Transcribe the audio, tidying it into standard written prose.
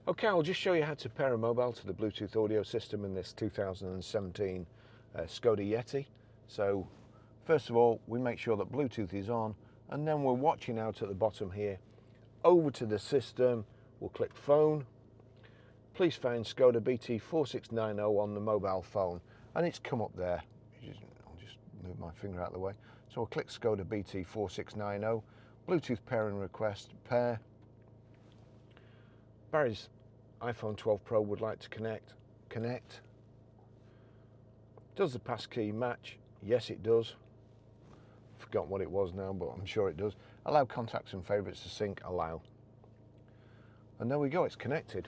Okay, I'll just show you how to pair a mobile to the Bluetooth audio system in this 2017 SKODA Yeti. So first of all, we make sure that Bluetooth is on, and then we're watching out at the bottom here. Over to the system, we'll click phone. Please find SKODA BT4690 on the mobile phone, and it's come up there. I'll just move my finger out of the way. So I'll click SKODA BT4690, Bluetooth pairing request, pair. Barry's iPhone 12 Pro would like to connect. Does the passkey match? Yes, it does. Forgotten what it was now, but I'm sure it does. Allow contacts and favorites to sync, allow. And there we go, it's connected.